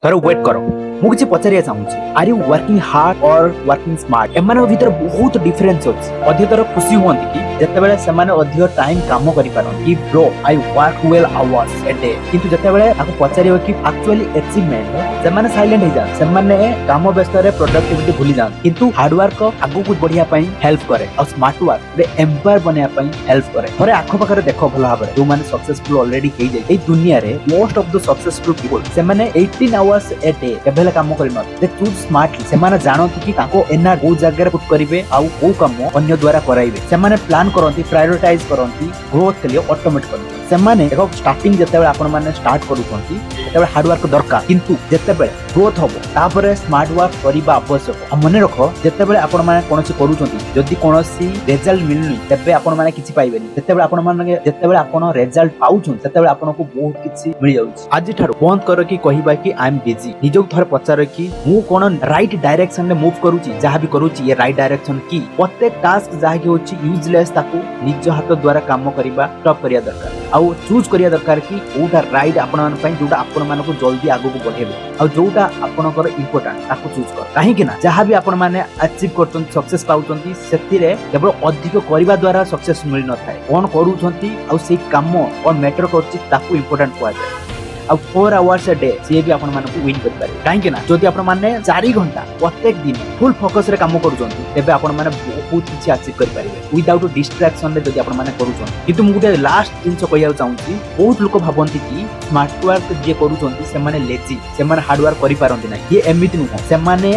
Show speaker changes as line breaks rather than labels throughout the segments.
तर वेट करो मु किछि पचारिया चाहूछि आर यू वर्किंग हार्ड और वर्किंग स्मार्ट एमान भीतर बहुत डिफरेंस अछि अधिकतर खुशी होंती कि जतेबेले सेमाने अधिक टाइम काम करि पारन कि bro I work well hours a day किंतु जतेबेले आको पचारियो कि एक्चुअली अचीवमेंट सेमाने साइलेंट हो जान सेमाने काम व्यस्त रे प्रोडक्टिविटी भूली जान किंतु हार्ड वर्क आगु कुछ बढ़िया पई हेल्प करे और स्मार्ट वर्क रे एम्पायर बनिया पई हेल्प करे थरे आखो पाखरे देखो भला भाबरे जो माने सक्सेसफुल ऑलरेडी हे जाय ए दुनिया रे most of the successful people सेमाने 18 आवर्स ए डे केबेले काम करि न दे चूज स्मार्टली सेमाने जानती कि ताको एना को जगह रे पुट करिवे आ को काम अन्य द्वारा कराइबे सेमाने प्लान करंती प्रायोरिटाइज करंती ग्रोथ के लिए ऑटोमेट करंती सेमाने देखो स्टार्टिंग जतेबेले आपण माने स्टार्ट करूछंती जतेबेले हार्ड वर्क दरकार किंतु जतेबेले ग्रोथ हबो तापरे स्मार्ट वर्क करिबा आवश्यक मने रखो जतेबेले आपण माने कोनोसी करूछंती जदि कोनोसी रिजल्ट मिलनी तबे आपण माने किछि पाइबेनी जतेबेले आपण माने जतेबेले आपण रिजल्ट पाउछन ततेबेले आपण को बहुत किछि मिल जाउछि आज ठारो बंद कर कि कहिबा कि आई एम बिजी निजक थर पचार कि मु कोन राइट डायरेक्शन में मूव करूछि जहा भी करूछि ये राइट डायरेक्शन की प्रत्येक टास्क जहा कि होछि यूजलेस ताकू निज हाथ द्वारा काम करिबा स्टॉप करिया दरकार आ चूज करिया दरकार कि कोटा राइट आपण मान पई जोटा आपण मान को जल्दी आगो को बढ़ेबे आ जोटा आपनकर इंपोर्टेंट ताकू चूज कर काहे कि ना जहा भी आपण माने अचीव करतन सक्सेस पाउतंती सेतिरे केवल अधिक करिबा द्वारा सक्सेस मिल न थाए कोन करूछंती आ से काम और मैटर करछि ताकू इंपोर्टेंट कोआ जाय अब 4 आवर्स ए डे से भी आपण मानकु विन कर पारे काहे कि ना जदि आपण माने 4 घंटा प्रत्येक दिन फुल फोकस रे काम करूछंती तबे आपण माने बहुत किछि अचीव कर पारिबे विदाउट डिस्ट्रैक्शन रे जदि आपण माने करूछंती किंतु मु गुटे लास्ट जिंस कहिया चाहूची बहुत लोक भाबंती कि स्मार्ट वर्क जे करूछंती से माने लेजी से माने हार्ड वर्क करि पारंती नै ये एमिति नु से माने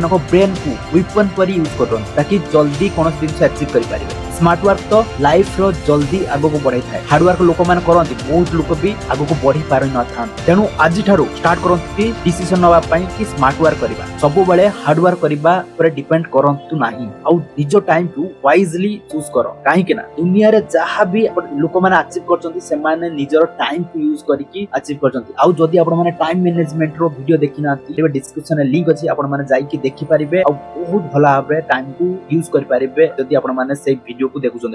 को ब्रेन को वेपन पर यूज करन ताकि जल्दी कोन दिन से अचीव कर पारिबे स्मार्ट वर्क तो लाइफ रो जल्दी आगो को बढ़ाई थाए हार्ड वर्क लोक मान करंती बहुत लोक भी आगो को बढ़ी पार न थान तेनु आज ठारो स्टार्ट करंती डिसीजन नवा पई कि स्मार्ट वर्क करिबा सब बेले हार्ड वर्क करिबा पर डिपेंड करंतु नाही आ निजो टाइम को वाइजली चूज करो काहे कि ना दुनिया रे जहा भी लोक मान अचीव करचंती से माने निजर टाइम को यूज करिकि अचीव करचंती आ जदी आपण माने टाइम मैनेजमेंट रो वीडियो देखिनाती एबे डिस्क्रिप्शन रे लिंक अछि आपण माने जाई कि देखि परिबे आ बहुत भला भाबे टाइम को यूज करि परिबे जदी आपण माने से वीडियो को देखुछन।